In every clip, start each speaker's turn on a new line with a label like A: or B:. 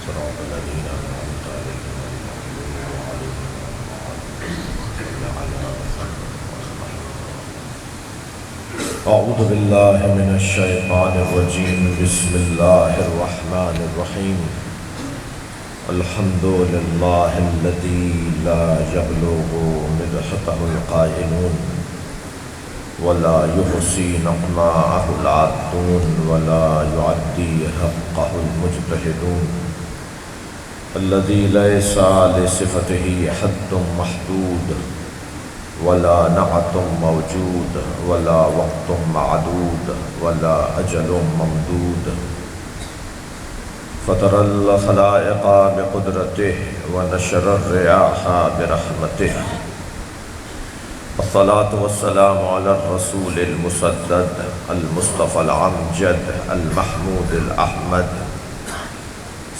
A: صراط الذين أنعمت عليهم غير المغضوب عليهم. أعوذ بالله من الشيطان الرجيم. بسم الله الرحمن الرحيم. الحمد لله الذي لا يبلغ مدحته القائلون ولا يحصي نقماءه العادون ولا يعدي حقه المجتهدون، الذي ليس لصفته حد محدود ولا نعت موجود ولا وقت معدود ولا أجل ممدود، فطر الخلائق بقدرته ونشر الرياح برحمته. الصلاة والسلام على الرسول المسدد المصطفى العمجد المحمود الأحمد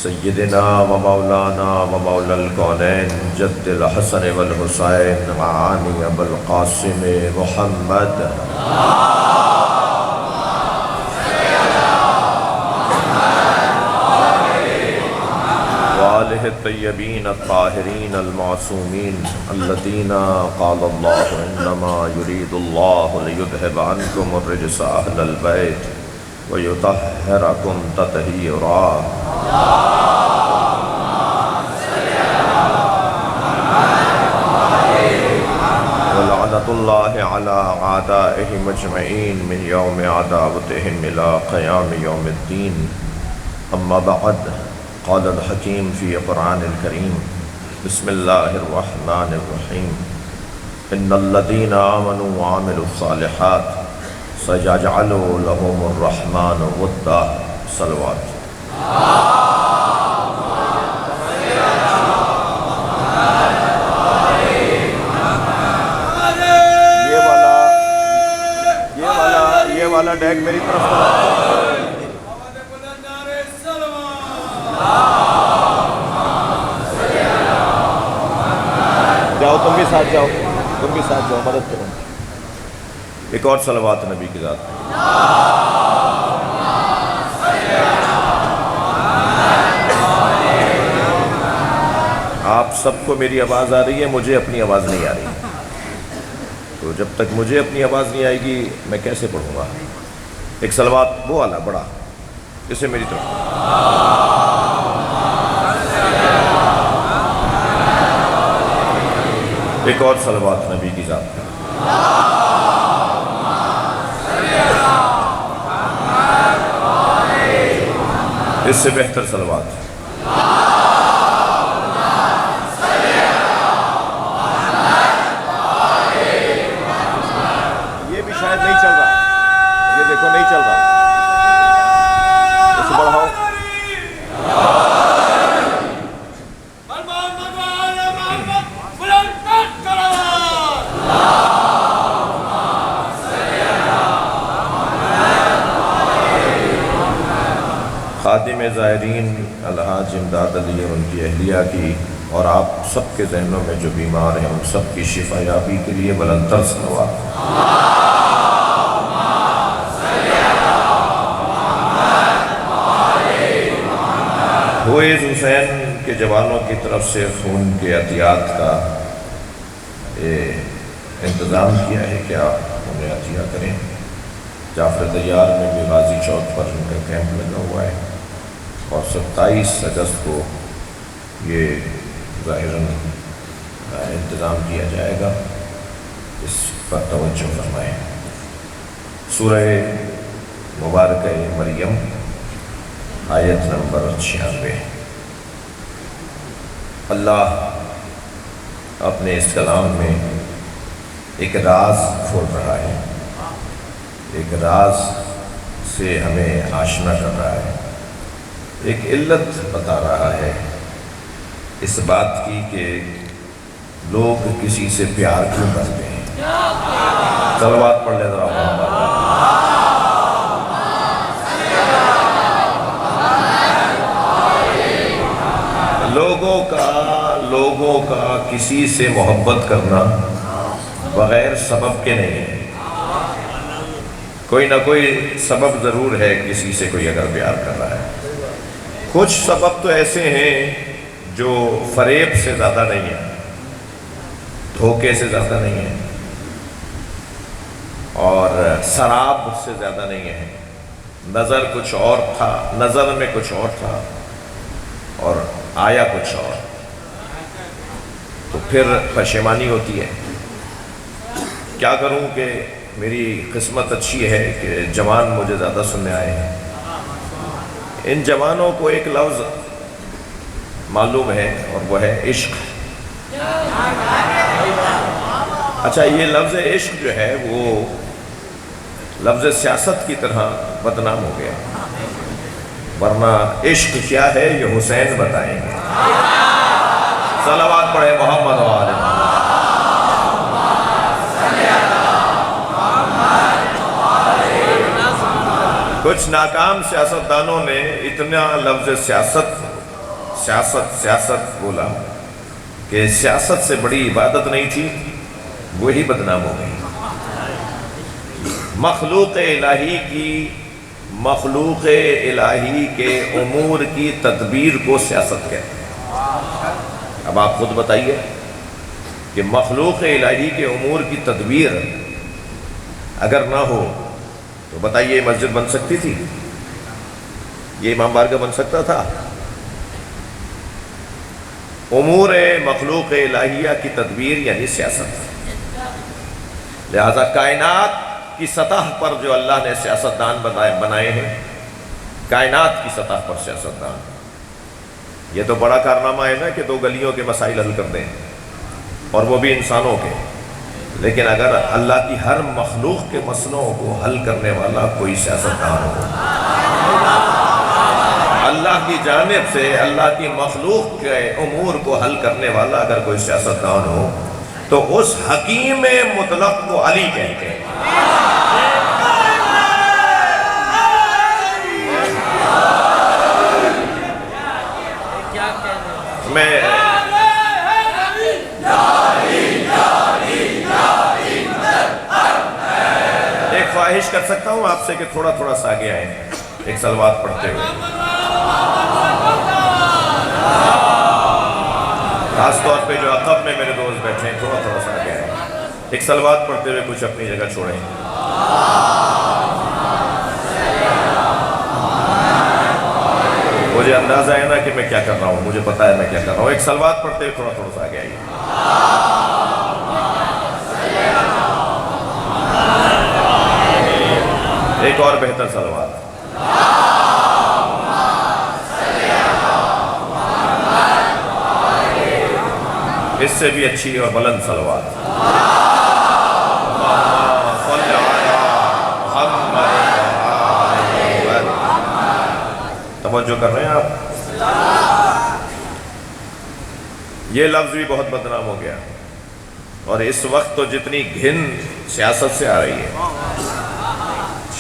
A: سيدنا ومولانا ومولى الكونين جد الحسن والحسين معاني أبو القاسم محمد وآله الطيبين الطاهرين المعصومين الذين قال الله إنما يريد الله ليذهب عنكم الرجس أهل البيت ويطهركم تطهيرا. ولعنة الله على أعدائهم أجمعين من يوم عداوتهم إلى قيام يوم الدين. أما بعد، قال الحكيم في قرآن الكريم: بسم الله الرحمن الرحيم. إن الذين آمنوا وعملوا الصالحات سيجعل لهم الرحمن ودا. صلوات. یہ والا ڈیک میری طرف جاؤ، تم بھی ساتھ جاؤ، مدد کرو. ایک اور صلوات نبی کی ذات. آپ سب کو میری آواز آ رہی ہے، مجھے اپنی آواز نہیں آ رہی، تو جب تک مجھے اپنی آواز نہیں آئے گی میں کیسے پڑھوں گا؟ ایک صلوات وہ والا بڑا، اسے میری طرف. ایک اور صلوات نبی کی ذات. اس سے بہتر صلوات. یہ بھی شاید نہیں چل رہا، یہ دیکھو نہیں چل رہا، اسے بڑھاؤ. خادم زائرین الحاج امداد علی اور ان کی اہلیہ کی اور آپ سب کے ذہنوں میں جو بیمار ہیں ان سب کی شفا یابی کے لیے بلندتر صلوات. ہوئے حسین کے جوانوں کی طرف سے خون کے عطیات کا انتظام کیا ہے کہ آپ انہیں عطیہ کریں. جعفر دیار میں بھی غازی چوک پر ان کا کیمپ لگا ہوا ہے اور 27 اگست کو یہ ظاہراً انتظام کیا جائے گا. اس پر توجہ فرمائیں. سورہ مبارکہ مریم آیت نمبر 96. اللہ اپنے اس کلام میں ایک راز کھول رہا ہے، ایک راز سے ہمیں آشنا کر رہا ہے، ایک علت بتا رہا ہے اس بات کی کہ لوگ کسی سے پیار کیوں کرتے ہیں. صلوات پڑھ لے ذرا. لوگوں کا کسی سے محبت کرنا بغیر سبب کے نہیں ہے. کوئی نہ کوئی سبب ضرور ہے کسی سے کوئی اگر پیار کر رہا ہے. کچھ سبب تو ایسے ہیں جو فریب سے زیادہ نہیں ہیں، دھوکے سے زیادہ نہیں ہیں، اور سراب سے زیادہ نہیں ہے۔ نظر کچھ اور تھا، نظر میں کچھ اور تھا اور آیا کچھ اور، تو پھر پشیمانی ہوتی ہے۔ کیا کروں کہ میری قسمت اچھی ہے کہ جوان مجھے زیادہ سننے آئے ہیں۔ ان جوانوں کو ایک لفظ معلوم ہے اور وہ ہے عشق۔ اچھا، یہ لفظ عشق جو ہے وہ لفظ سیاست کی طرح بدنام ہو گیا، ورنہ عشق کیا ہے یہ حسین بتائیں گے۔ صلوات پڑھے محمد و آل محمد۔ کچھ ناکام سیاستدانوں نے اتنا لفظ سیاست بولا کہ سیاست سے بڑی عبادت نہیں تھی، وہی بدنام ہو گئی۔ مخلوق الہی کے امور کی تدبیر کو سیاست کہتے ہیں۔ اب آپ خود بتائیے کہ مخلوق الہی کے امور کی تدبیر اگر نہ ہو تو بتائیے یہ مسجد بن سکتی تھی؟ یہ امام بارگاہ بن سکتا تھا؟ امور مخلوق الہیہ کی تدبیر یعنی سیاست۔ لہذا کائنات کی سطح پر جو اللہ نے سیاستدان بنائے ہیں، کائنات کی سطح پر سیاستدان، یہ تو بڑا کارنامہ ہے نا کہ 2 گلیوں کے مسائل حل کر دیں، اور وہ بھی انسانوں کے۔ لیکن اگر اللہ کی ہر مخلوق کے مسئلوں کو حل کرنے والا کوئی سیاستدان ہو، اللہ کی جانب سے اللہ کی مخلوق کے امور کو حل کرنے والا اگر کوئی سیاستدان ہو، تو اس حکیم مطلق کو علی کہتے ہیں۔ میں ایک خواہش کر سکتا ہوں آپ سے کہ تھوڑا تھوڑا سا آگے آئیں، ایک صلوات پڑھتے ہوئے، خاص طور پہ جو عقب میں میرے دوست بیٹھے ہیں، تھوڑا تھوڑا سا آگے آئیں، ایک صلوات پڑھتے ہوئے کچھ اپنی جگہ چھوڑیں۔ مجھے اندازہ ہے نا کہ میں کیا کر رہا ہوں، مجھے پتا ہے میں کیا کر رہا ہوں۔ ایک صلوات پڑھتے ہوئے تھوڑا تھوڑا سا آگے آئیے۔ ایک اور بہتر صلوات، اس سے بھی اچھی اور بلند صلوات۔ توجہ کر رہے ہیں آپ؟ یہ لفظ بھی بہت بدنام ہو گیا، اور اس وقت تو جتنی گھن سیاست سے آ رہی ہے،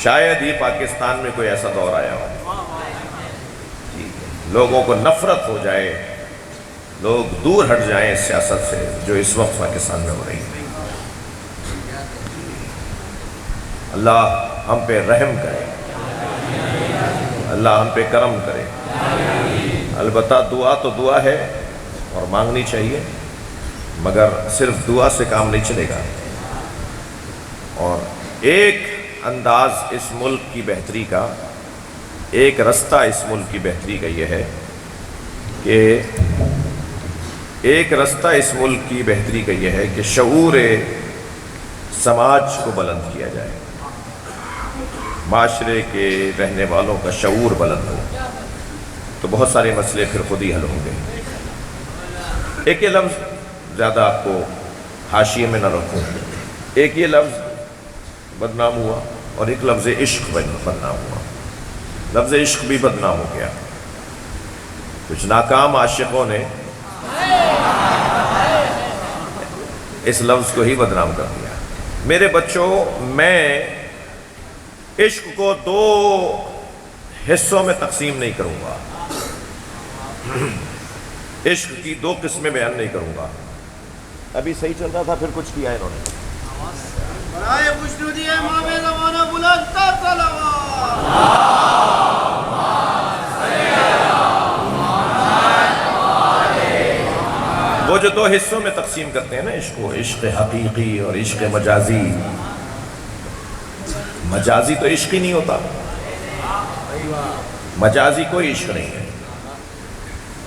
A: شاید ہی پاکستان میں کوئی ایسا دور آیا ہو لوگوں کو نفرت ہو جائے، لوگ دور ہٹ جائیں اس سیاست سے جو اس وقت پاکستان میں ہو رہی ہے۔ اللہ ہم پہ رحم کرے، اللہ ہم پہ کرم کرے۔ البتہ دعا تو دعا ہے اور مانگنی چاہیے، مگر صرف دعا سے کام نہیں چلے گا۔ اور ایک انداز اس ملک کی بہتری کا، ایک رستہ اس ملک کی بہتری کا یہ ہے کہ شعور سماج کو بلند کیا جائے، معاشرے کے رہنے والوں کا شعور بلند ہو، تو بہت سارے مسئلے پھر خود ہی حل ہوں گے۔ ایک یہ لفظ زیادہ آپ کو حاشیے میں نہ رکھوں، ایک یہ لفظ بدنام ہوا اور ایک لفظ عشق بدنام ہوا۔ لفظ عشق بھی بدنام ہو گیا، کچھ ناکام عاشقوں نے اس لفظ کو ہی بدنام کر دیا۔ میرے بچوں، میں عشق کو 2 حصوں میں تقسیم نہیں کروں گا، عشق کی 2 قسمیں بیان نہیں کروں گا۔ ابھی صحیح چل رہا تھا، پھر کچھ کیا انہوں نے۔ برائے خوشنودی امام زمانہ بلند تر صلوات۔ وہ جو دو حصوں میں تقسیم کرتے ہیں نا عشق کو، عشق حقیقی اور عشق مجازی. مجازی تو عشق ہی نہیں ہوتا، مجازی کوئی عشق نہیں ہے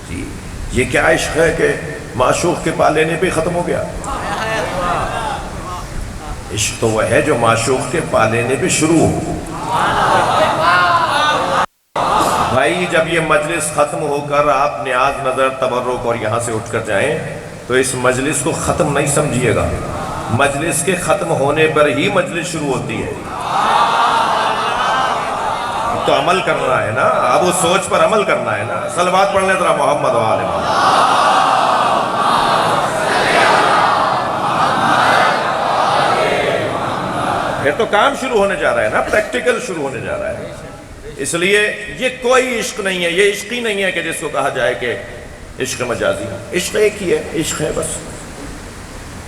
A: جی. یہ کیا عشق ہے کہ معشوق کے پا لینے پہ ختم ہو گیا؟ عشق تو وہ ہے جو معشوق کے پا لینے پہ شروع ہو. بھائی جب یہ مجلس ختم ہو کر آپ نیاز نظر تبرک اور یہاں سے اٹھ کر جائیں تو اس مجلس کو ختم نہیں سمجھیے گا. مجلس کے ختم ہونے پر ہی مجلس شروع ہوتی ہے. تو عمل کرنا ہے نا، اب اس سوچ پر عمل کرنا ہے نا. صلوات پڑھ لیں ذرا محمد و آل محمد. پھر تو کام شروع ہونے جا رہا ہے نا، پریکٹیکل شروع ہونے جا رہا ہے. اس لیے یہ کوئی عشق نہیں ہے، یہ عشق ہی نہیں ہے کہ جس کو کہا جائے کہ عشق مجازی. عشق ایک ہی ہے، عشق ہے بس.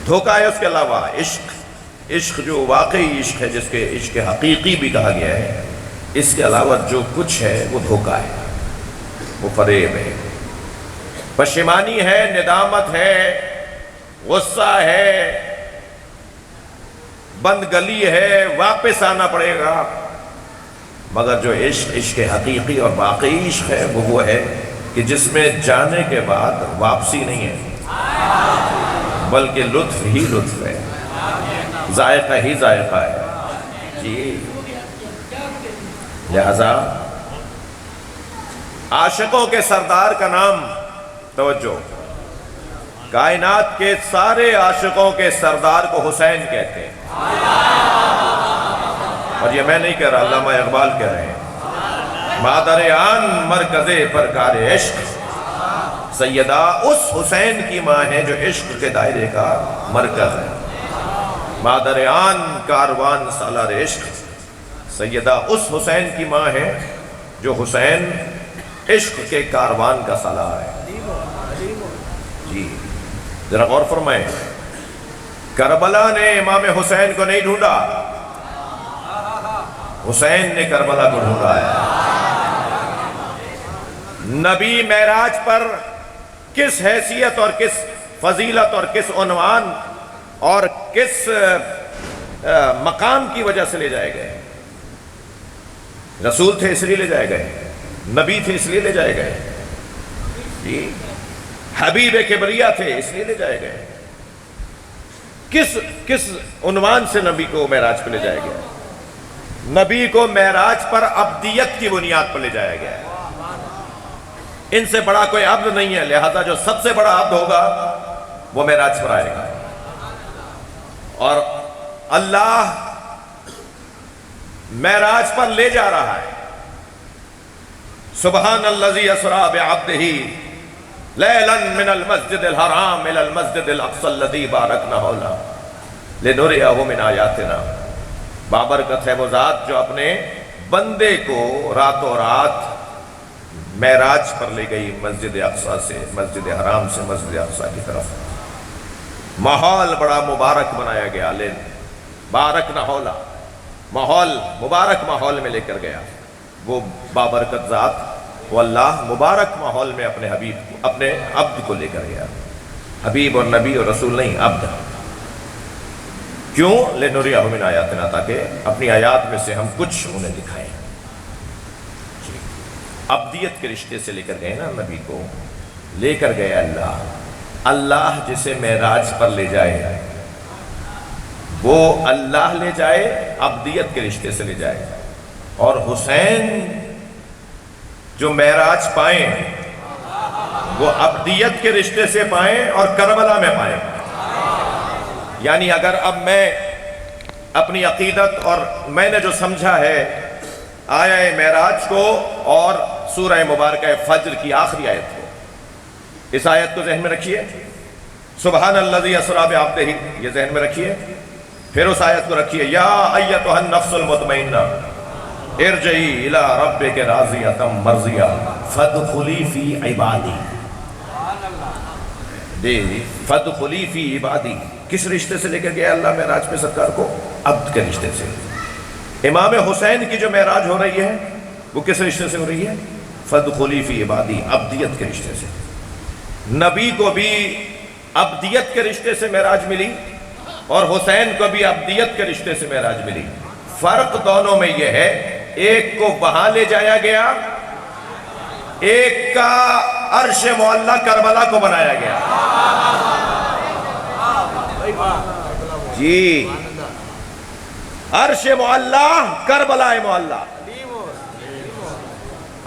A: دھوکہ ہے اس کے علاوہ. عشق جو واقعی عشق ہے، جس کے عشق حقیقی بھی کہا گیا ہے، اس کے علاوہ جو کچھ ہے وہ دھوکہ ہے، وہ فریب ہے، پشیمانی ہے، ندامت ہے، غصہ ہے، بند گلی ہے، واپس آنا پڑے گا. مگر جو عشق حقیقی اور واقعی عشق ہے وہ ہے کہ جس میں جانے کے بعد واپسی نہیں ہے، بلکہ لطف ہی لطف ہے، ذائقہ ہی ذائقہ ہے جی. لہذا عاشقوں کے سردار کا نام، توجہ، کائنات کے سارے عاشقوں کے سردار کو حسین کہتے ہیں. اور یہ میں نہیں کہہ رہا، علامہ اقبال کہہ رہے ہیں. مادر آن مرکز پرکار عشق، سیدہ اس حسین کی ماں ہے جو عشق کے دائرے کا مرکز ہے. مادر آن کاروان سالار عشق، سیدہ اس حسین کی ماں ہے جو حسین عشق کے کاروان کا سالار ہے جی. ذرا غور فرمائیں، کربلا نے امام حسین کو نہیں ڈھونڈا، حسین نے کربلا کو ڈھونڈا ہے. نبی معراج پر کس حیثیت اور کس فضیلت اور کس عنوان اور کس مقام کی وجہ سے لے جائے گئے؟ رسول تھے اس لیے لے جائے گئے، نبی تھے اس لیے لے جائے گئے جی، حبیب کبریا تھے اس لیے لے جائے گئے. کس عنوان سے نبی کو معراج پہ لے جایا گیا؟ نبی کو معراج پر عبدیت کی بنیاد پر لے جایا گیا ہے. ان سے بڑا کوئی عبد نہیں ہے، لہذا جو سب سے بڑا عبد ہوگا وہ معراج پر آئے گا. اور اللہ معراج پر لے جا رہا ہے. سبحان الذی اسری بعبدہ لیلا من المسجد الحرام الى المسجد الاقصى الذی بارکنا حولہ لنریہ من آیاتنا. بابرکت ہے وہ ذات جو اپنے بندے کو راتوں رات معراج پر لے گئی، مسجد اقصی سے، مسجد حرام سے مسجد اقصی کی طرف. ماحول بڑا مبارک بنایا گیا، بارکنا حولہ، ماحول مبارک ماحول میں لے کر گیا. وہ بابرکت ذات، وہ اللہ مبارک ماحول میں اپنے حبیب کو، اپنے عبد کو لے کر گیا. حبیب اور نبی اور رسول نہیں، عبد. کیوں؟ لنریہ من آیاتنا، تاکہ اپنی آیات میں سے ہم کچھ انہیں دکھائیں. عبدیت کے رشتے سے لے کر گئے نا نبی کو، لے کر گئے اللہ. اللہ جسے معراج پر لے جائے وہ اللہ لے جائے، عبدیت کے رشتے سے لے جائے. اور حسین جو معراج پائیں وہ عبدیت کے رشتے سے پائیں اور کربلا میں پائیں. یعنی اگر اب میں اپنی عقیدت اور میں نے جو سمجھا ہے آیہ معراج کو اور سورہ مبارکہ فجر کی آخری آیت کو، اس آیت کو ذہن میں رکھیے، سبحان الذی اسری بعبدہ، یہ ذہن میں رکھیے. پھر اس آیت کو رکھیے، یا ایتھا النفس المطمئنہ ارجعی الی ربک راضیۃ مرضیہ فادخلی فی عبادی. جی، فادخلی فی عبادی. کس رشتے سے لے کر گیا اللہ معراج پہ سرکار کو؟ عبد کے رشتے سے. امام حسین کی جو معراج ہو رہی ہے وہ کس رشتے سے ہو رہی ہے؟ فادخلی فی عبادی، عبدیت کے رشتے سے. نبی کو بھی ابدیت کے رشتے سے معراج ملی اور حسین کو بھی ابدیت کے رشتے سے معراج ملی. فرق دونوں میں یہ ہے، ایک کو وہاں لے جایا گیا، ایک کا عرش معلیٰ کربلا کو بنایا گیا. جی، عرش معلیٰ کربلا معلیٰ.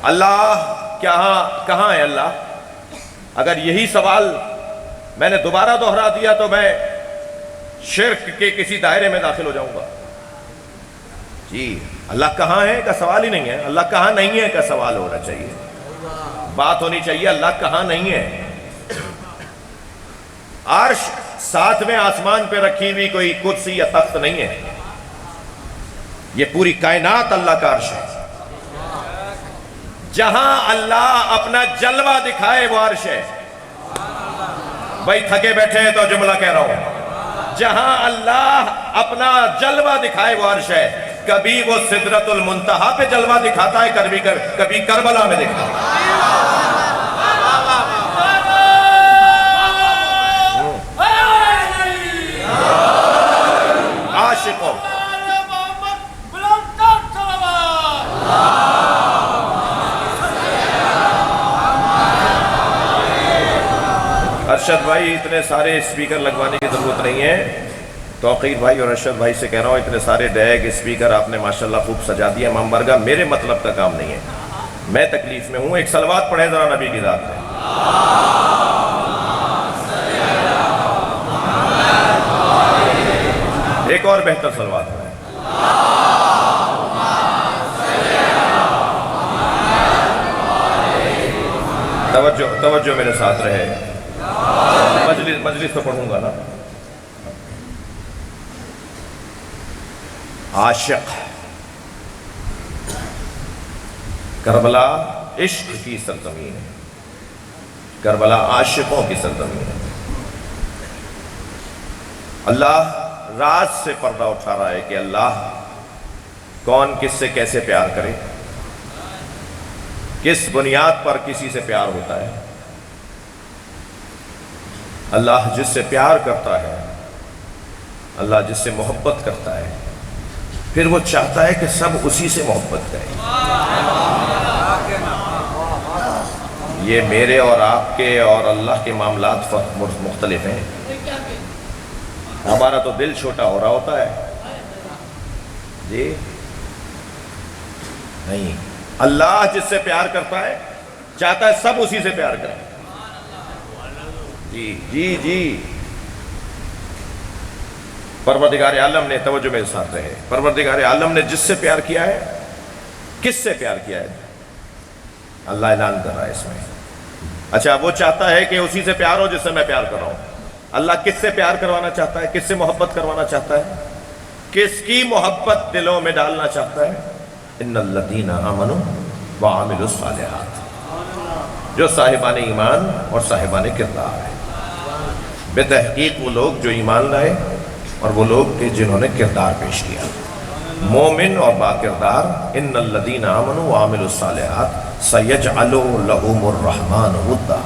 A: اللہ کہاں ہے اللہ؟ اگر یہی سوال میں نے دوبارہ دہرا دیا تو میں شرک کے کسی دائرے میں داخل ہو جاؤں گا. جی، اللہ کہاں ہے کا سوال ہی نہیں ہے، اللہ کہاں نہیں ہے کا سوال ہونا چاہیے. بات ہونی چاہیے اللہ کہاں نہیں ہے. عرش ساتویں آسمان پہ رکھی ہوئی کوئی کرسی یا تخت نہیں ہے، یہ پوری کائنات اللہ کا عرش ہے. جہاں اللہ اپنا جلوہ دکھائے وہ عرش ہے. بھائی تھکے بیٹھے ہیں تو جملہ کہہ رہا ہوں، جہاں اللہ اپنا جلوہ دکھائے وہ عرش ہے. کبھی وہ سدرۃ المنتہا پہ جلوہ دکھاتا ہے، کبھی کربلا میں دکھاتا ہے. عاشقوں ارشد بھائی، اتنے سارے اسپیکر لگوانے کی ضرورت نہیں ہے. توقیر بھائی اور ارشد بھائی سے کہہ رہا ہوں، اتنے سارے ڈیگ اسپیکر آپ نے ماشاءاللہ خوب سجا دیا. امام برگاہ میرے مطلب کا کام نہیں ہے، میں تکلیف میں ہوں. ایک صلوات پڑھیں ذرا نبی کی ذات پہ. ایک اور بہتر صلوات پڑھیں. توجہ میرے ساتھ رہے. مجلس تو پڑھوں گا نا. عاشق، کربلا عشق کی سرزمین ہے، کربلا عاشقوں کی سرزمین ہے. اللہ راز سے پردہ اٹھا رہا ہے کہ اللہ کون کس سے کیسے پیار کرے، کس بنیاد پر کسی سے پیار ہوتا ہے. اللہ جس سے پیار کرتا ہے، اللہ جس سے محبت کرتا ہے، پھر وہ چاہتا ہے کہ سب اسی سے محبت کریں. یہ میرے اور آپ کے اور اللہ کے معاملات مختلف ہیں. ہمارا تو دل چھوٹا ہو رہا ہوتا ہے. جی نہیں، اللہ جس سے پیار کرتا ہے چاہتا ہے سب اسی سے پیار کریں. جی پروردگار عالم نے، توجہ میرے ساتھ رہے، پروردگار عالم نے جس سے پیار کیا ہے، کس سے پیار کیا ہے، اللہ اعلان کر رہا ہے اس میں. اچھا، وہ چاہتا ہے کہ اسی سے پیار ہو جس سے میں پیار کر رہا ہوں. اللہ کس سے پیار کروانا چاہتا ہے، کس سے محبت کروانا چاہتا ہے، کس کی محبت دلوں میں ڈالنا چاہتا ہے؟ ان الذین آمنوا وعملوا الصالحات، جو صاحبان ایمان اور صاحبان کردار ہیں. بے تحقیق وہ لوگ جو ایمان لائے اور وہ لوگ کہ جنہوں نے کردار پیش کیا. مومن اور با کردار. ان الذین آمنوا وعملوا الصالحات سیجعل لهم الرحمن ودا،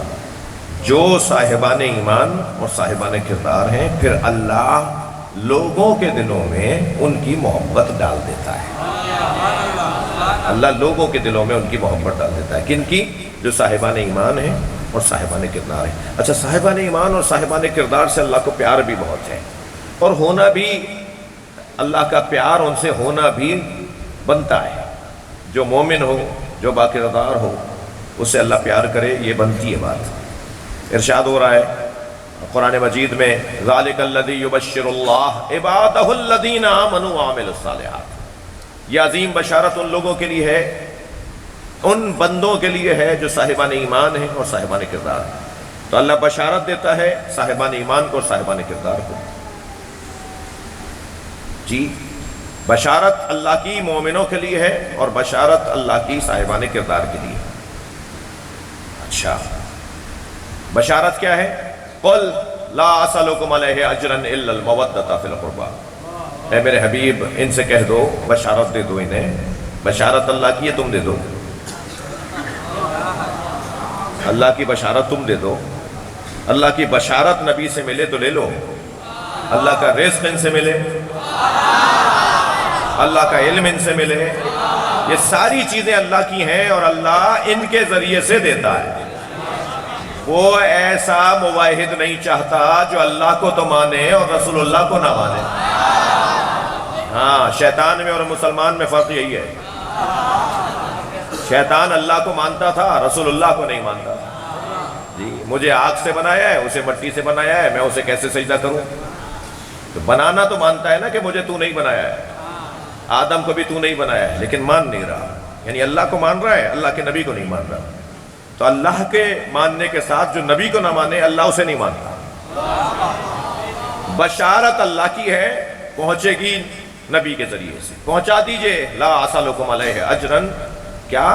A: جو صاحبان ایمان اور صاحبان کردار ہیں پھر اللہ لوگوں کے دلوں میں ان کی محبت ڈال دیتا ہے. اللہ لوگوں کے دلوں میں ان کی محبت ڈال دیتا ہے. کن کی؟ جو صاحبان ایمان ہیں اور صاحبان کردار ہیں. اچھا، صاحبان ایمان اور صاحبان کردار سے اللہ کو پیار بھی بہت ہے، اور ہونا بھی، اللہ کا پیار ان سے ہونا بھی بنتا ہے. جو مومن ہو، جو با کردار ہو، اس سے اللہ پیار کرے، یہ بنتی ہے بات. ارشاد ہو رہا ہے قرآن مجید میں، ذَلِكَ الَّذِي يُبَشِّرُ اللَّهُ عِبَادَهُ الَّذِينَ آمَنُوا وَعَمِلُوا الصَّالِحَاتِ. یہ عظیم بشارت ان لوگوں کے لیے ہے، ان بندوں کے لیے ہے جو صاحبان ایمان ہیں اور صاحبان کردار ہیں. تو اللہ بشارت دیتا ہے صاحبان ایمان کو اور صاحبان کردار کو. جی، بشارت اللہ کی مومنوں کے لیے ہے اور بشارت اللہ کی صاحبان کردار کے لیے. اچھا، بشارت کیا ہے؟ قل لا اسألکم علیہ اجرا الا المودۃ فی القربى. اے میرے حبیب، ان سے کہہ دو، بشارت دے دو انہیں، بشارت اللہ کی ہے، تم دے دو. اللہ کی بشارت تم دے دو. اللہ کی بشارت نبی سے ملے تو لے لو، اللہ کا رزق ان سے ملے، اللہ کا علم ان سے ملے، یہ ساری چیزیں اللہ کی ہیں اور اللہ ان کے ذریعے سے دیتا ہے۔ وہ ایسا مواحد نہیں چاہتا جو اللہ کو تو مانے اور رسول اللہ کو نہ مانے۔ ہاں، شیطان میں اور مسلمان میں فرق یہی ہے، شیطان اللہ کو مانتا تھا، رسول اللہ کو نہیں مانتا تھا۔ جی، مجھے آگ سے بنایا ہے، اسے مٹی سے بنایا ہے، میں اسے کیسے سجدہ کروں؟ تو بنانا تو مانتا ہے نا کہ مجھے تو نہیں بنایا ہے، آدم کو بھی تو نہیں بنایا ہے، لیکن مان نہیں رہا، یعنی اللہ کو مان رہا ہے، اللہ کے نبی کو نہیں مان رہا۔ تو اللہ کے ماننے کے ساتھ جو نبی کو نہ مانے، اللہ اسے نہیں مانتا۔ بشارت اللہ کی ہے، پہنچے گی نبی کے ذریعے سے، پہنچا دیجئے۔ لا اسألکم علیہ اجرن، کیا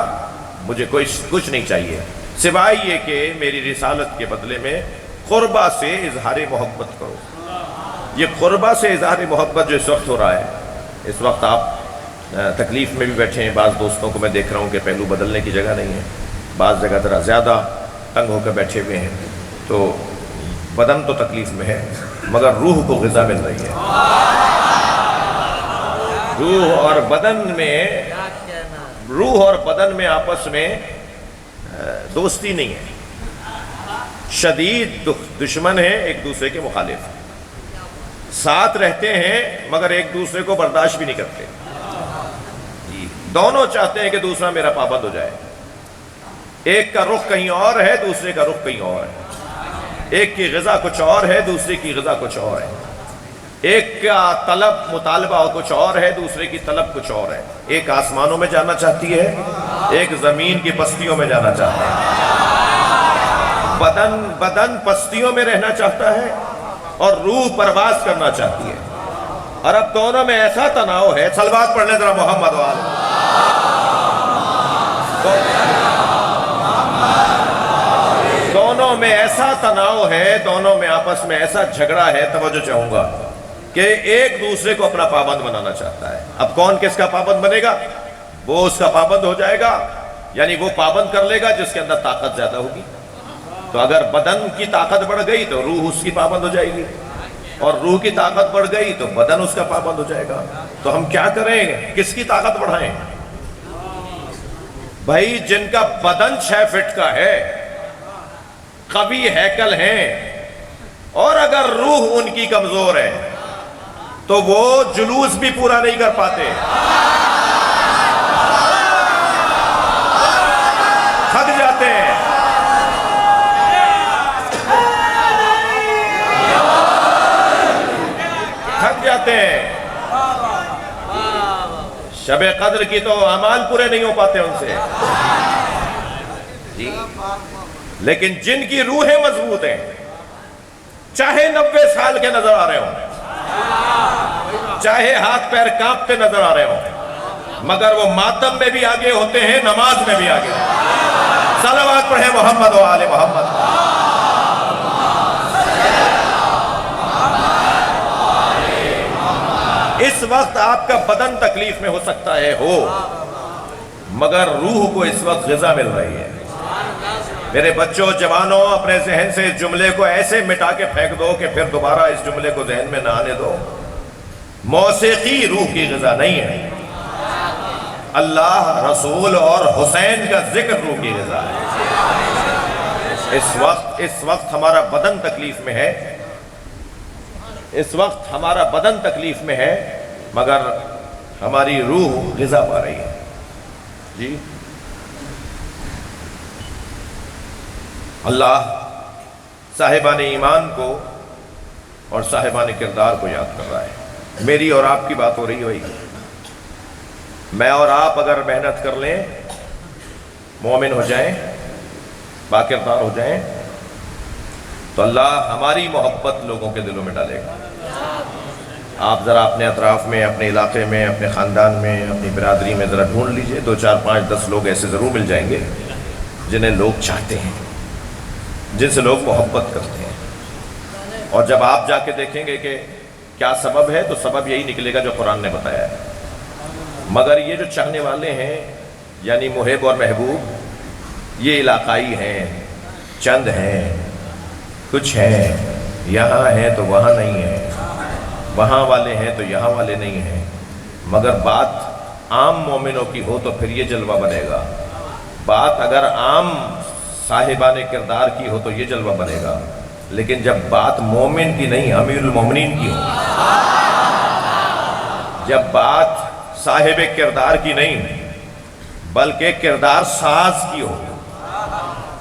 A: مجھے کچھ نہیں چاہیے سوائے یہ کہ میری رسالت کے بدلے میں قربہ سے اظہار محبت کرو۔ یہ قربہ سے اظہار محبت جو اس وقت ہو رہا ہے، اس وقت آپ تکلیف میں بھی بیٹھے ہیں، بعض دوستوں کو میں دیکھ رہا ہوں کہ پہلو بدلنے کی جگہ نہیں ہے، بعض جگہ ذرا زیادہ تنگ ہو کر بیٹھے ہوئے ہیں، تو بدن تو تکلیف میں ہے مگر روح کو غذا مل رہی ہے۔ روح اور بدن میں آپس میں دوستی نہیں ہے، شدید دشمن ہیں، ایک دوسرے کے مخالف، ساتھ رہتے ہیں مگر ایک دوسرے کو برداشت بھی نہیں کرتے، دونوں چاہتے ہیں کہ دوسرا میرا پابند ہو جائے، ایک کا رخ کہیں اور ہے، دوسرے کا رخ کہیں اور ہے، ایک کی غذا کچھ اور ہے، دوسرے کی غذا کچھ اور ہے، ایک کا طلب مطالبہ کچھ اور ہے، دوسرے کی طلب کچھ اور ہے، ایک آسمانوں میں جانا چاہتی ہے، ایک زمین کی پستیوں میں جانا چاہتا ہے، بدن پستیوں میں رہنا چاہتا ہے اور روح پرواز کرنا چاہتی ہے، اور اب دونوں میں ایسا تناؤ ہے، صلوات پڑھ لیں ذرا محمد والے، دونوں میں ایسا تناؤ ہے، دونوں میں آپس میں ایسا جھگڑا ہے، توجہ چاہوں گا کہ ایک دوسرے کو اپنا پابند بنانا چاہتا ہے۔ اب کون کس کا پابند بنے گا؟ وہ اس کا پابند ہو جائے گا، یعنی وہ پابند کر لے گا جس کے اندر طاقت زیادہ ہوگی۔ تو اگر بدن کی طاقت بڑھ گئی تو روح اس کی پابند ہو جائے گی، اور روح کی طاقت بڑھ گئی تو بدن اس کا پابند ہو جائے گا۔ تو ہم کیا کریں؟ کس کی طاقت بڑھائیں؟ بھائی جن کا بدن 6 فٹ کا ہے، قوی ہیکل ہیں، اور اگر روح ان کی کمزور ہے تو وہ جلوس بھی پورا نہیں کر پاتے، تھک جاتے ہیں۔ شب قدر کی تو اعمال پورے نہیں ہو پاتے ان سے، جی، لیکن جن کی روحیں مضبوط ہیں، چاہے 90 سال کے نظر آ رہے ہوں، چاہے ہاتھ پیر کانپتے نظر آ رہے ہوں، مگر وہ ماتم میں بھی آگے ہوتے ہیں، نماز میں بھی آگے ہوتے ہیں۔ صلوات پڑھیں محمد و آل محمد۔ اس وقت آپ کا بدن تکلیف میں ہو سکتا ہے، مگر روح کو اس وقت غذا مل رہی ہے۔ میرے بچوں، جوانوں، اپنے ذہن سے اس جملے کو ایسے مٹا کے پھینک دو کہ پھر دوبارہ اس جملے کو ذہن میں نہ آنے دو۔ موسیقی روح کی غذا نہیں ہے، اللہ، رسول اور حسین کا ذکر روح کی غذا ہے۔ اس وقت ہمارا بدن تکلیف میں ہے، اس وقت ہمارا بدن تکلیف میں ہے، مگر ہماری روح غذا پا رہی ہے۔ جی، اللہ صاحبان ایمان کو اور صاحبان کردار کو یاد کر رہا ہے۔ میری اور آپ کی بات ہو رہی ہوئی، میں اور آپ اگر محنت کر لیں، مومن ہو جائیں، باکردار ہو جائیں، تو اللہ ہماری محبت لوگوں کے دلوں میں ڈالے گا۔ آپ ذرا اپنے اطراف میں، اپنے علاقے میں، اپنے خاندان میں، اپنی برادری میں ذرا ڈھونڈ لیجئے، 2 4 5 10 لوگ ایسے ضرور مل جائیں گے جنہیں لوگ چاہتے ہیں، جن سے لوگ محبت کرتے ہیں۔ اور جب آپ جا کے دیکھیں گے کہ کیا سبب ہے، تو سبب یہی نکلے گا جو قرآن نے بتایا ہے۔ مگر یہ جو چاہنے والے ہیں، یعنی محب اور محبوب، یہ علاقائی ہیں، چند ہیں، کچھ ہیں یہاں ہیں تو وہاں نہیں ہیں، وہاں والے ہیں تو یہاں والے نہیں ہیں، مگر بات عام مومنوں کی ہو تو پھر یہ جلوہ بنے گا، بات اگر عام صاحبان کردار کی ہو تو یہ جلوہ بنے گا، لیکن جب بات مومن کی نہیں امیر المومنین کی ہو، جب بات صاحب کردار کی نہیں بلکہ کردار ساز کی ہو،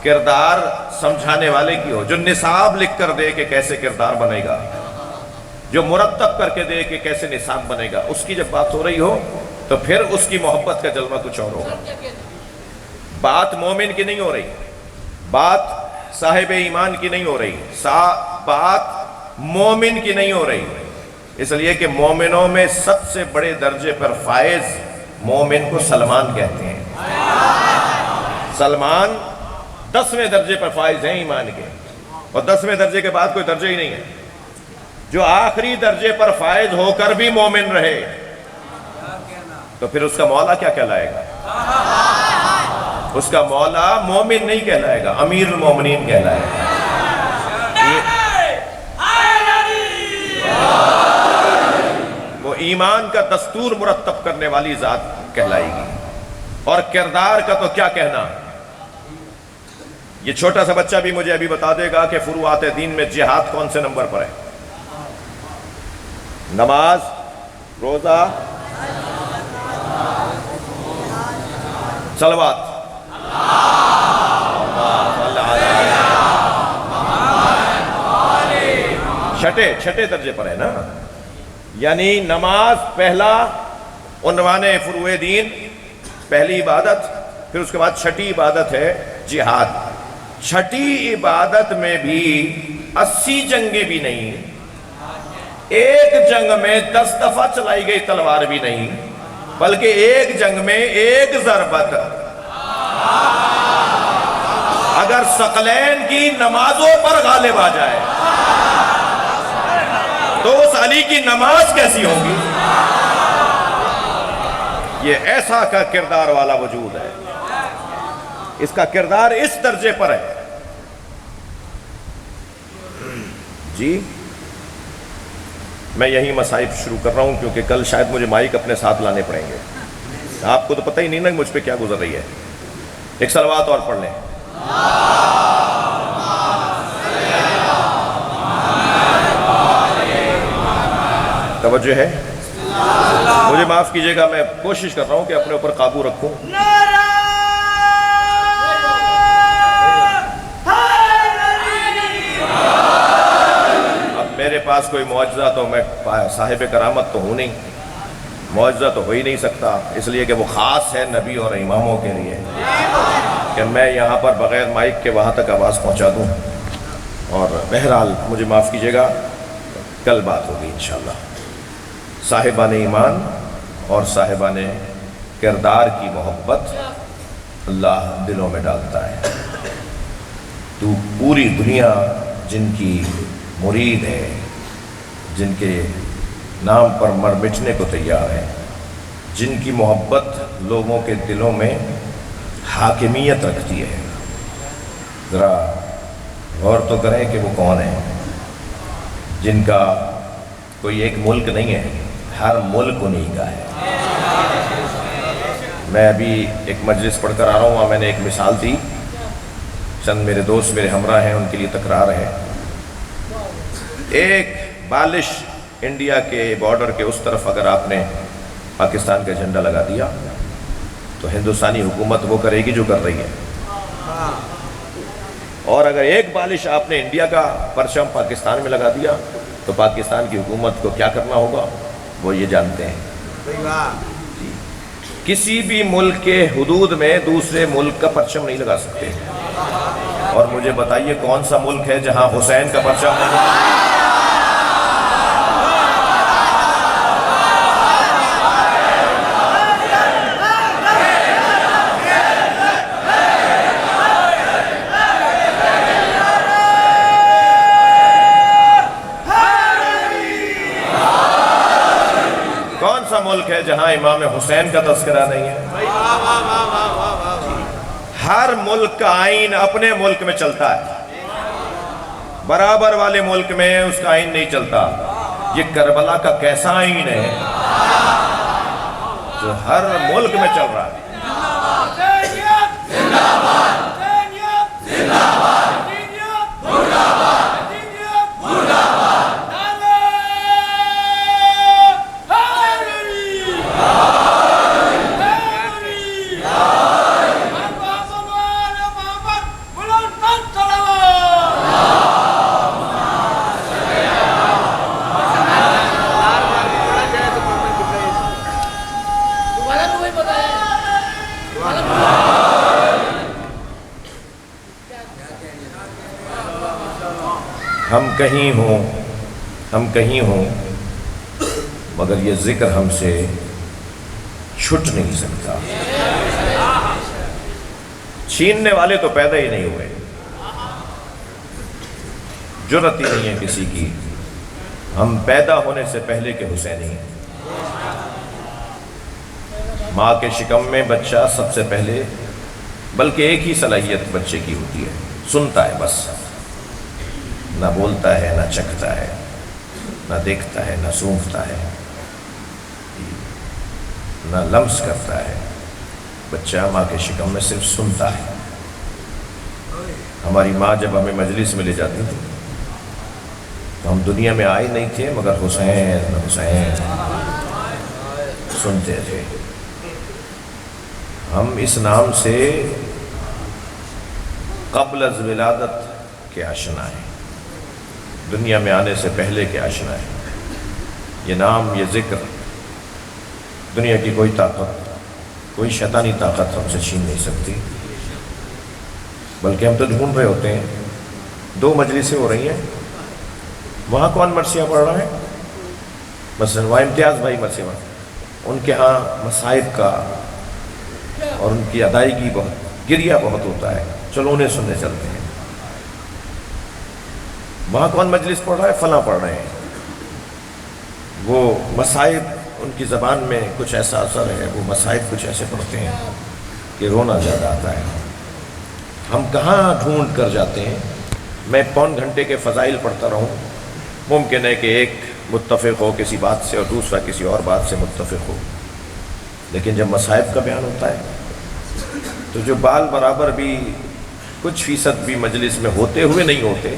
A: کردار سمجھانے والے کی ہو، جو نصاب لکھ کر دے کہ کیسے کردار بنے گا، جو مرتب کر کے دے کہ کیسے نصاب بنے گا، اس کی جب بات ہو رہی ہو تو پھر اس کی محبت کا جلوہ کچھ اور ہوگا۔ بات مومن کی نہیں ہو رہی، بات صاحب ایمان کی نہیں ہو رہی، بات مومن کی نہیں ہو رہی، اس لیے کہ مومنوں میں سب سے بڑے درجے پر فائز مومن کو سلمان کہتے ہیں۔ سلمان 10ویں درجے پر فائز ہیں ایمان کے، اور 10ویں درجے کے بعد کوئی درجہ ہی نہیں ہے۔ جو آخری درجے پر فائز ہو کر بھی مومن رہے تو پھر اس کا مولا کیا کہلائے گا؟ اس کا مولا مومن نہیں کہلائے گا، امیر المومنین کہلائے گا۔ وہ ایمان کا دستور مرتب کرنے والی ذات کہلائے گی۔ اور کردار کا تو کیا کہنا، یہ چھوٹا سا بچہ بھی مجھے ابھی بتا دے گا کہ فروعات دین میں جہاد کون سے نمبر پر ہے؟ نماز، روزہ، صلوات، چھٹے درجے پر ہے نا، یعنی نماز پہلا عنوان فروع دین، پہلی عبادت، پھر اس کے بعد چھٹی عبادت ہے جہاد۔ چھٹی عبادت میں بھی 80 جنگیں بھی نہیں، ایک جنگ میں 10 دفعہ چلائی گئی تلوار بھی نہیں، بلکہ ایک جنگ میں ایک ضربت اگر ثقلین کی نمازوں پر غالب آ جائے تو اس علی کی نماز کیسی ہوگی؟ یہ ایسا کا کردار والا وجود ہے، اس کا کردار اس درجے پر ہے۔ جی میں یہی مصائب شروع کر رہا ہوں کیونکہ کل شاید مجھے مائک اپنے ساتھ لانے پڑیں گے۔ آپ کو تو پتہ ہی نہیں نا مجھ پہ کیا گزر رہی ہے۔ ایک صلوات اور پڑھ لیں۔ توجہ ہے؟ مجھے معاف کیجئے گا، میں کوشش کر رہا ہوں کہ اپنے اوپر قابو رکھوں۔ اب میرے پاس کوئی معجزہ تو میں صاحب کرامت تو ہوں نہیں، معجزہ تو ہو ہی نہیں سکتا، اس لیے کہ وہ خاص ہے نبی اور اماموں کے لیے کہ میں یہاں پر بغیر مائک کے وہاں تک آواز پہنچا دوں۔ اور بہرحال مجھے معاف کیجئے گا، کل بات ہوگی انشاءاللہ۔ صاحبان ایمان اور صاحبان کردار کی محبت اللہ دلوں میں ڈالتا ہے۔ تو پوری دنیا جن کی مرید ہے، جن کے نام پر مر مٹنے کو تیار ہے، جن کی محبت لوگوں کے دلوں میں حاکمیت رکھتی ہے، ذرا غور تو کریں کہ وہ کون ہیں، جن کا کوئی ایک ملک نہیں ہے، ہر ملک انہی کا ہے۔ میں ابھی ایک مجلس پڑھ کر آ رہا ہوں، وہاں میں نے ایک مثال دی، چند میرے دوست میرے ہمراہ ہیں، ان کے لیے تکرار ہے۔ ایک بالش انڈیا کے بارڈر کے اس طرف اگر آپ نے پاکستان کا جھنڈا لگا دیا تو ہندوستانی حکومت وہ کرے گی جو کر رہی ہے، اور اگر ایک بالش آپ نے انڈیا کا پرچم پاکستان میں لگا دیا تو پاکستان کی حکومت کو کیا کرنا ہوگا وہ یہ جانتے ہیں۔ کسی بھی ملک کے حدود میں دوسرے ملک کا پرچم نہیں لگا سکتے، اور مجھے بتائیے کون سا ملک ہے جہاں حسین کا پرچم نہیں؟ ملک ہے جہاں امام حسین کا تذکرہ نہیں ہے؟ ہر ملک کا آئین اپنے ملک میں چلتا ہے، برابر والے ملک میں اس کا آئین نہیں چلتا. یہ کربلا کا کیسا آئین ہے جو ہر ملک میں چل رہا ہے. ہم کہیں ہوں مگر یہ ذکر ہم سے چھٹ نہیں سکتا. چھیننے والے تو پیدا ہی نہیں ہوئے. جرأت ہی نہیں ہے کسی کی. ہم پیدا ہونے سے پہلے کے حسینی ہیں. ماں کے شکم میں بچہ سب سے پہلے، بلکہ ایک ہی صلاحیت بچے کی ہوتی ہے، سنتا ہے بس. نہ بولتا ہے، نہ چکھتا ہے، نہ دیکھتا ہے، نہ سونگھتا ہے، نہ لمس کرتا ہے. بچہ ماں کے شکم میں صرف سنتا ہے. ہماری ماں جب ہمیں مجلس میں لے جاتی تھی تو ہم دنیا میں آئے نہیں تھے مگر حسین حسین سنتے تھے. ہم اس نام سے قبل از ولادت کے آشنا ہیں، دنیا میں آنے سے پہلے کے آشنا ہیں. یہ نام، یہ ذکر دنیا کی کوئی طاقت، کوئی شیطانی طاقت ہم سے چھین نہیں سکتی. بلکہ ہم تو ڈھونڈ رہے ہوتے ہیں. 2 مجلسیں ہو رہی ہیں، وہاں کون مرثیہ پڑھ رہا ہے؟ مثلا وہاں امتیاز بھائی مرثیہ پڑھ، ان کے ہاں مصائب کا اور ان کی ادائیگی بہت، گریہ بہت ہوتا ہے. چلو انہیں سننے چلتے ہیں. وہاں کون مجلس پڑھ رہا ہے؟ فلاں پڑھ رہے ہیں. وہ مصائب، ان کی زبان میں کچھ ایسا اثر ہے، وہ مصائب کچھ ایسے پڑھتے ہیں کہ رونا زیادہ آتا ہے. ہم کہاں ڈھونڈ کر جاتے ہیں؟ میں پون گھنٹے کے فضائل پڑھتا رہوں، ممکن ہے کہ ایک متفق ہو کسی بات سے اور دوسرا کسی اور بات سے متفق ہو، لیکن جب مصائب کا بیان ہوتا ہے تو جو بال برابر بھی کچھ فیصد بھی مجلس میں ہوتے ہوئے نہیں ہوتے،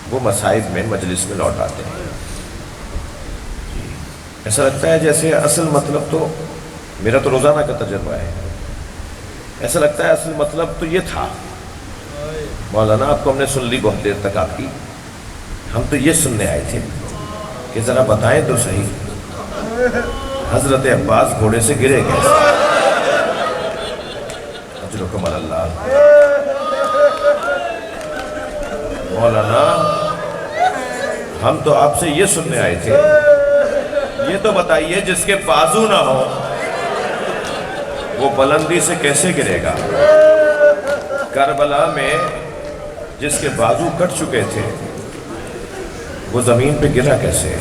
A: وہ مصائب میں مجلس میں لوٹ آتے ہیں. ایسا لگتا ہے جیسے اصل مطلب تو، میرا تو روزانہ کا تجربہ ہے، ایسا لگتا ہے اصل مطلب تو یہ تھا. مولانا آپ کو ہم نے سن لی بہت دیر تک آپ کی، ہم تو یہ سننے آئے تھے کہ ذرا بتائیں تو صحیح حضرت عباس گھوڑے سے گرے کیسے؟ اجرکم اللہ. مولانا ہم تو آپ سے یہ سننے آئے تھے، یہ تو بتائیے جس کے بازو نہ ہو وہ بلندی سے کیسے گرے گا؟ کربلا میں جس کے بازو کٹ چکے تھے وہ زمین پہ گرا کیسے؟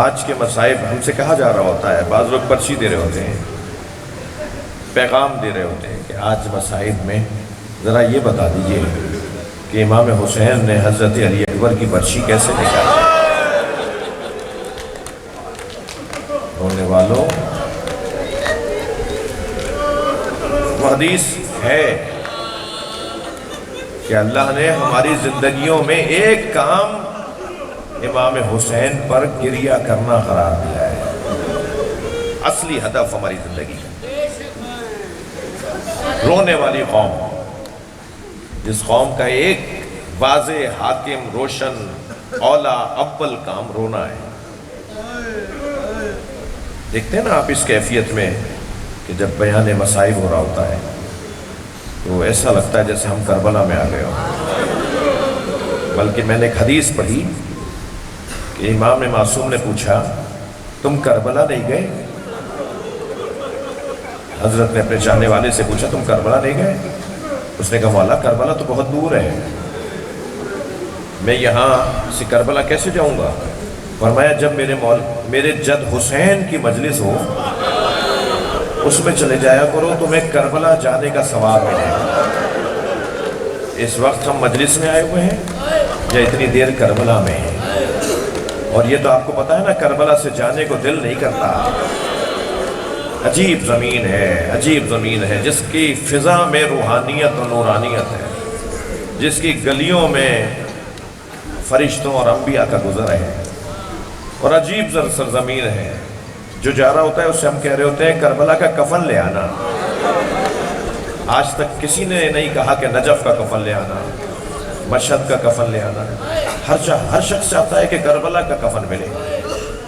A: آج کے مصائب ہم سے کہا جا رہا ہوتا ہے، بعض لوگ پرچی دے رہے ہوتے ہیں، پیغام دے رہے ہوتے ہیں کہ آج مصائب میں ذرا یہ بتا دیجئے کہ امام حسین نے حضرت علی اکبر کی پرچی کیسے نکالی. رونے والوں، وہ حدیث ہے کہ اللہ نے ہماری زندگیوں میں ایک کام امام حسین پر گریہ کرنا قرار دیا ہے. اصلی ہدف ہماری زندگی کا. رونے والی قوم، جس قوم کا ایک واضح، حاکم، روشن، اولا، اول کام رونا ہے. دیکھتے ہیں نا آپ اس کیفیت میں کہ جب بیان مصائب ہو رہا ہوتا ہے تو ایسا لگتا ہے جیسے ہم کربلا میں آ گئے ہوں. بلکہ میں نے ایک حدیث پڑھی کہ امام معصوم نے پوچھا، تم کربلا نہیں گئے؟ حضرت نے اپنے چاہنے والے سے پوچھا، تم کربلا نہیں گئے؟ اس نے کہا مولا کربلا تو بہت دور ہے، میں یہاں سے کربلا کیسے جاؤں گا؟ فرمایا جب میرے جد حسین کی مجلس ہو اس میں چلے جایا کرو، تمہیں کربلا جانے کا ثواب ملے گا. اس وقت ہم مجلس میں آئے ہوئے ہیں یا اتنی دیر کربلا میں ہیں؟ اور یہ تو آپ کو پتا ہے نا، کربلا سے جانے کو دل نہیں کرتا۔ عجیب زمین ہے، عجیب زمین ہے، جس کی فضا میں روحانیت و نورانیت ہے، جس کی گلیوں میں فرشتوں اور انبیاء کا گزر ہے، اور عجیب سرزمین ہے۔ جو جا رہا ہوتا ہے اس سے ہم کہہ رہے ہوتے ہیں کربلا کا کفن لے آنا۔ آج تک کسی نے نہیں کہا کہ نجف کا کفن لے آنا، مشہد کا کفن لے آنا۔ ہر شخص چاہتا ہے کہ کربلا کا کفن ملے۔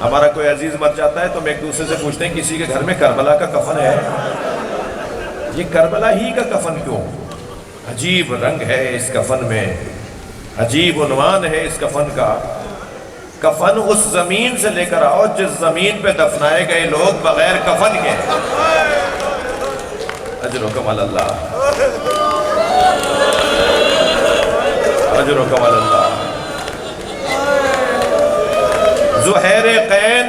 A: ہمارا کوئی عزیز مر جاتا ہے تو ہم ایک دوسرے سے پوچھتے ہیں کسی کے گھر میں کربلا کا کفن ہے؟ یہ کربلا ہی کا کفن کیوں؟ عجیب رنگ ہے اس کفن میں، عجیب عنوان ہے اس کفن کا۔ کفن اس زمین سے لے کر آؤ جس زمین پہ دفنائے گئے لوگ بغیر کفن کے ہیں۔ اجرکم علی اللہ، اجرکم علی اللہ۔ زہیر قین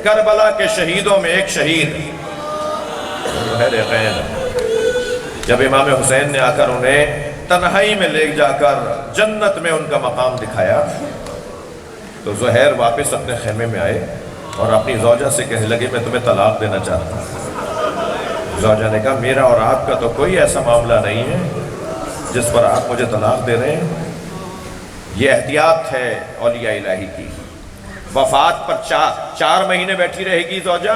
A: کربلا کے شہیدوں میں ایک شہید، زہیر قین، جب امام حسین نے آ کر انہیں تنہائی میں لے جا کر جنت میں ان کا مقام دکھایا تو زہیر واپس اپنے خیمے میں آئے اور اپنی زوجہ سے کہنے لگے میں تمہیں طلاق دینا چاہتا ہوں۔ زوجہ نے کہا میرا اور آپ کا تو کوئی ایسا معاملہ نہیں ہے جس پر آپ مجھے طلاق دے رہے ہیں۔ یہ احتیاط ہے اولیاء الہی کی۔ وفات پر 4 مہینے بیٹھی رہے گی زوجہ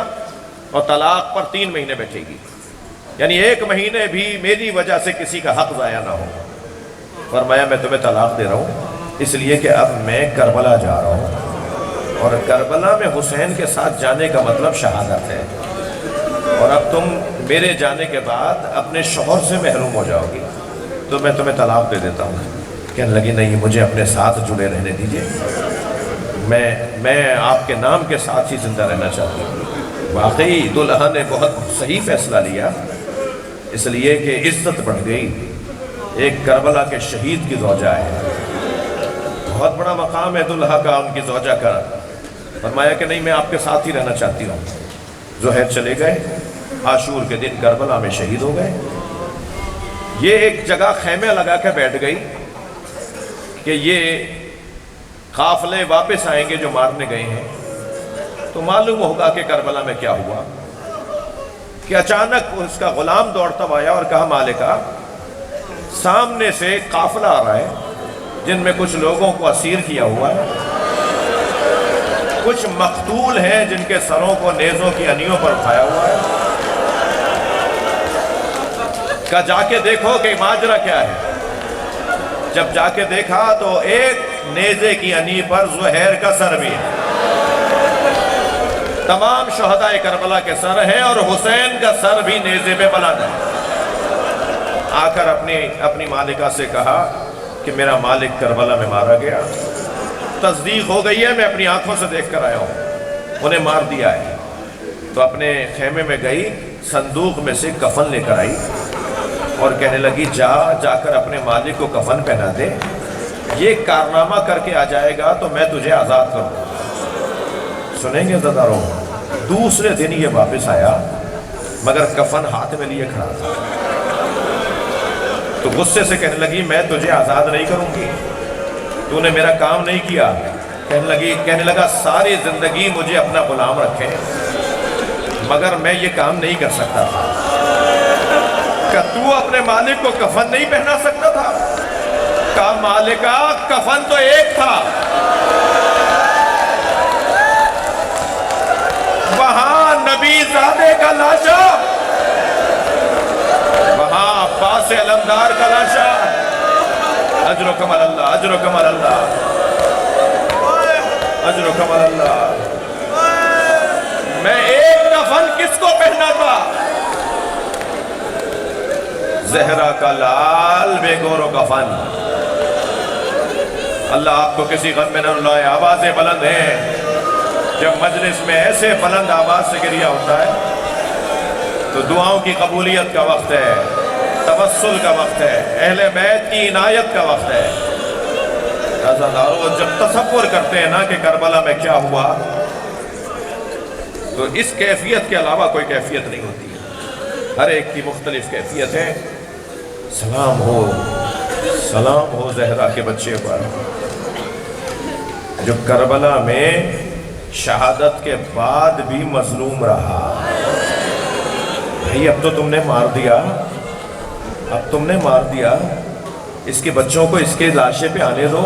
A: اور طلاق پر 3 مہینے بیٹھے گی، یعنی 1 مہینے بھی میری وجہ سے کسی کا حق ضائع نہ ہو۔ فرمایا میں تمہیں طلاق دے رہا ہوں اس لیے کہ اب میں کربلا جا رہا ہوں، اور کربلا میں حسین کے ساتھ جانے کا مطلب شہادت ہے، اور اب تم میرے جانے کے بعد اپنے شوہر سے محروم ہو جاؤ گی، تو میں تمہیں طلاق دے دیتا ہوں۔ کہنے لگی نہیں، مجھے اپنے ساتھ جڑے رہنے دیجئے، میں آپ کے نام کے ساتھ ہی زندہ رہنا چاہتی ہوں۔ واقعی دلہا نے بہت صحیح فیصلہ لیا، اس لیے کہ عزت بڑھ گئی، ایک کربلا کے شہید کی زوجہ ہے، بہت بڑا مقام ہے دلہا کا ان کی زوجہ کا۔ فرمایا کہ نہیں، میں آپ کے ساتھ ہی رہنا چاہتی ہوں۔ زہیر چلے گئے، عاشور کے دن کربلا میں شہید ہو گئے۔ یہ ایک جگہ خیمے لگا کے بیٹھ گئی کہ یہ قافلے واپس آئیں گے جو مارنے گئے ہیں تو معلوم ہوگا کہ کربلا میں کیا ہوا، کہ اچانک اس کا غلام دوڑتا آیا اور کہا مالکہ سامنے سے قافلہ آ رہا ہے جن میں کچھ لوگوں کو اسیر کیا ہوا ہے، کچھ مقتول ہیں جن کے سروں کو نیزوں کی انیوں پر اٹھایا ہوا ہے، کہا جا کے دیکھو کہ ماجرا کیا ہے۔ جب جا کے دیکھا تو ایک نیزے کی انی پر زہیر کا سر بھی ہے، تمام شہداء کربلا کے سر ہیں اور حسین کا سر بھی نیزے پہ بلند ہے۔ آ کر اپنی مالکہ سے کہا کہ میرا مالک کربلا میں مارا گیا، تصدیق ہو گئی ہے، میں اپنی آنکھوں سے دیکھ کر آیا ہوں، انہیں مار دیا ہے۔ تو اپنے خیمے میں گئی، صندوق میں سے کفن لے کر آئی اور کہنے لگی جا کر اپنے مالک کو کفن پہنا دے، یہ کارنامہ کر کے آ جائے گا تو میں تجھے آزاد کروں۔ سنیں گے زداروں، دوسرے دن یہ واپس آیا مگر کفن ہاتھ میں لیے کھڑا تھا، تو غصے سے کہنے لگی میں تجھے آزاد نہیں کروں گی، تو نے میرا کام نہیں کیا۔ کہنے لگا ساری زندگی مجھے اپنا غلام رکھے مگر میں یہ کام نہیں کر سکتا تھا۔ کہ تو اپنے مالک کو کفن نہیں پہنا سکتا تھا؟ کہا مالکہ کفن تو ایک تھا، وہاں نبی زادے کا لاشا، وہاں عباس علمدار کا لاشا۔ اجرکم علی اللہ، اجرکم علی اللہ، اجرکم علی اللہ۔ میں ایک کفن کس کو پہنا تھا؟ زہرا کا لال بے گور و کفن۔ اللہ آپ کو کسی غم میں نہ رلائے۔ آوازیں بلند ہیں، جب مجلس میں ایسے بلند آواز سے گریہ ہوتا ہے تو دعاؤں کی قبولیت کا وقت ہے، توسل کا وقت ہے، اہل بیت کی عنایت کا وقت ہے۔ عزیزانو، جب تصور کرتے ہیں نا کہ کربلا میں کیا ہوا تو اس کیفیت کے علاوہ کوئی کیفیت نہیں ہوتی ہے، ہر ایک کی مختلف کیفیت ہے۔ سلام ہو سلام ہو زہرا کے بچے پر جو کربلا میں شہادت کے بعد بھی مظلوم رہا۔ بھائی اب تو تم نے مار دیا، اس کے بچوں کو اس کے لاشے پہ آنے دو۔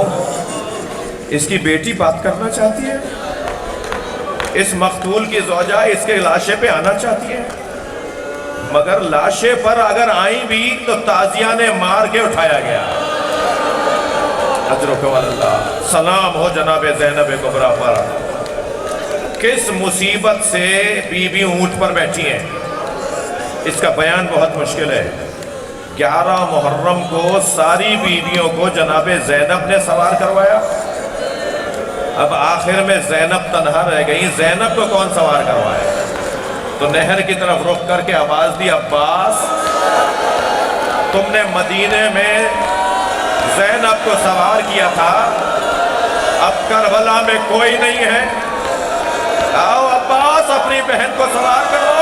A: اس کی بیٹی بات کرنا چاہتی ہے، اس مقتول کی زوجہ اس کے لاشے پہ آنا چاہتی ہے، مگر لاشے پر اگر آئیں بھی تو تازیہ نے مار کے اٹھایا گیا۔ اجرکم اللہ، سلام ہو جناب زینب کبریٰ پر۔ کس مصیبت سے بی بی اونٹ پر بیٹھی ہیں، اس کا بیان بہت مشکل ہے۔ 11 محرم کو ساری بیویوں کو جناب زینب نے سوار کروایا۔ اب آخر میں زینب تنہا رہ گئی، زینب کو کون سوار کروایا؟ تو نہر کی طرف رخ کر کے آواز دی، عباس تم نے مدینے میں زینب کو سوار کیا تھا، اب کربلا میں کوئی نہیں ہے، آؤ عباس اپنی بہن کو سوار کرو۔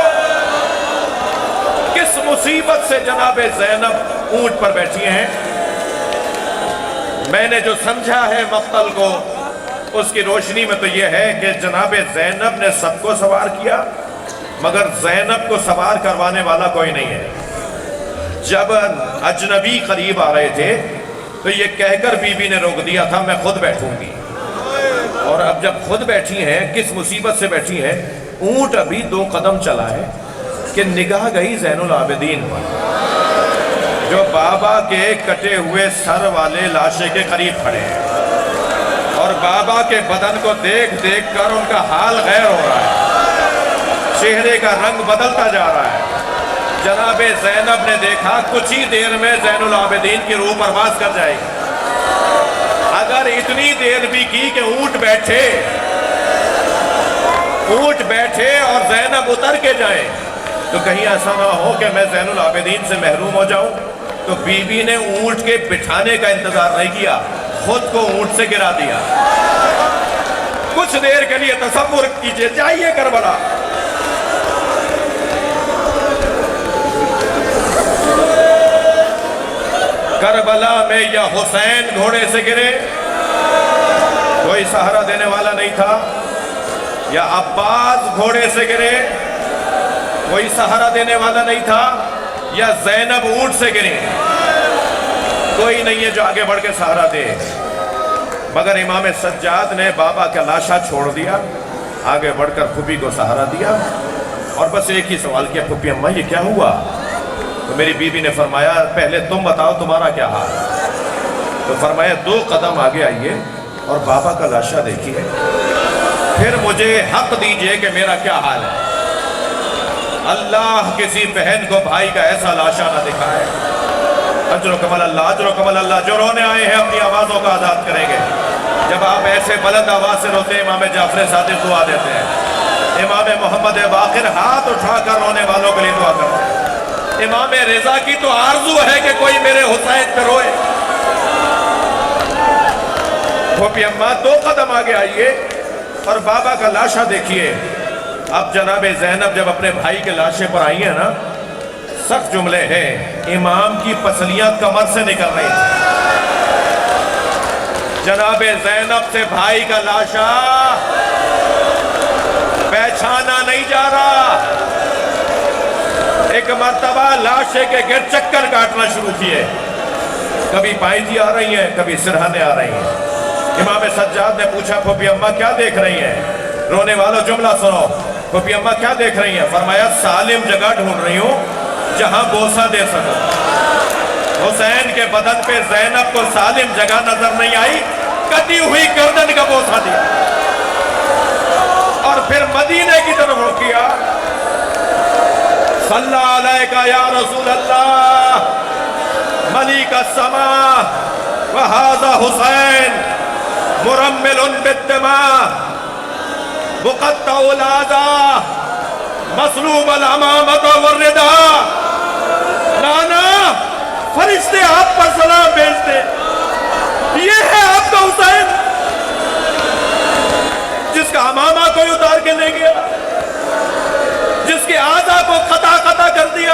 A: کس مصیبت سے جناب زینب اونٹ پر بیٹھی ہیں؟ میں نے جو سمجھا ہے مقتل کو، اس کی روشنی میں تو یہ ہے کہ جناب زینب نے سب کو سوار کیا، مگر زینب کو سوار کروانے والا کوئی نہیں ہے۔ جب اجنبی قریب آ رہے تھے تو یہ کہہ کر بی بی نے روک دیا تھا میں خود بیٹھوں گی، اور اب جب خود بیٹھی ہیں، کس مصیبت سے بیٹھی ہیں؟ اونٹ ابھی 2 قدم چلا ہے کہ نگاہ گئی زین العابدین پر، جو بابا کے کٹے ہوئے سر والے لاشے کے قریب کھڑے ہیں، اور بابا کے بدن کو دیکھ دیکھ کر ان کا حال غیر ہو رہا ہے، چہرے کا رنگ بدلتا جا رہا ہے۔ جناب زینب نے دیکھا کچھ ہی دیر میں زین العابدین کی روح پرواز کر جائے گی، اگر اتنی دیر بھی کی کہ اونٹ بیٹھے اور زینب اتر کے جائیں تو کہیں ایسا نہ ہو کہ میں زین العابدین سے محروم ہو جاؤں۔ تو بی بی نے اونٹ کے بٹھانے کا انتظار نہیں کیا، خود کو اونٹ سے گرا دیا۔ کچھ دیر کے لیے تصور کیجئے، جائیے کربلا، کربلا میں یا حسین گھوڑے سے گرے، کوئی سہارا دینے والا نہیں تھا، یا عباس گھوڑے سے گرے، کوئی سہارا دینے والا نہیں تھا، یا زینب اونٹ سے گرے، کوئی نہیں ہے جو آگے بڑھ کے سہارا دے۔ مگر امام سجاد نے بابا کا لاشا چھوڑ دیا، آگے بڑھ کر پھوپھی کو سہارا دیا، اور بس ایک ہی سوال کیا، پھوپھی اماں یہ کیا ہوا؟ تو میری بی بی نے فرمایا پہلے تم بتاؤ تمہارا کیا حال؟ تو فرمایا 2 قدم آگے آئیے اور بابا کا لاشا دیکھیے، پھر مجھے حق دیجئے کہ میرا کیا حال ہے۔ اللہ کسی بہن کو بھائی کا ایسا لاشا نہ دکھائے۔ اجرکم اللہ، جو رونے آئے ہیں اپنی آوازوں کا آزاد کریں گے۔ جب آپ ایسے بلند آواز سے روتے ہیں، امام جعفر صادق دعا دیتے ہیں، امام محمد باقر ہاتھ اٹھا کر رونے والوں کے لیے دعا کرتے ہیں، امام رضا کی تو آرزو ہے کہ کوئی میرے حسین پہ روئے۔ پھوپھی اماں 2 قدم آگے آئیے اور بابا کا لاشا دیکھیے۔ اب جناب زینب جب اپنے بھائی کے لاشے پر آئی ہیں نا، سخت جملے ہیں، امام کی پسلیاں کمر سے نکل رہی تھیں۔ جناب زینب سے بھائی کا لاشا پہچانا نہیں جا رہا۔ ایک مرتبہ لاشے کے گرد چکر کاٹنا شروع کیے، کبھی پائنجی آ رہی ہیں، کبھی سرہانے آ رہی ہیں۔ امام سجاد نے پوچھا پھوپھی اماں کیا دیکھ رہی ہیں؟ رونے والوں جملہ سنو، پھوپھی اماں کیا دیکھ رہی ہیں؟ فرمایا سالم جگہ ڈھونڈ رہی ہوں جہاں بوسہ دے سکوں۔ حسین کے بدن پہ زینب کو سالم جگہ نظر نہیں آئی، کٹی ہوئی گردن کا بوسہ دیا، اور پھر مدینے کی طرف رخ کیا۔ صلی علیکہ یا رسول اللہ ملیک السماء وہذا حسین مرمل بالدماء مقطع الاعضاء مسلوب الامامۃ والرداء۔ نانا فرشتے آپ پر سلام بھیجتے، یہ ہے آپ کا حسین جس کا امامہ کوئی اتار کے لے گیا، جس کے اعضاء کو قطع کر دیا۔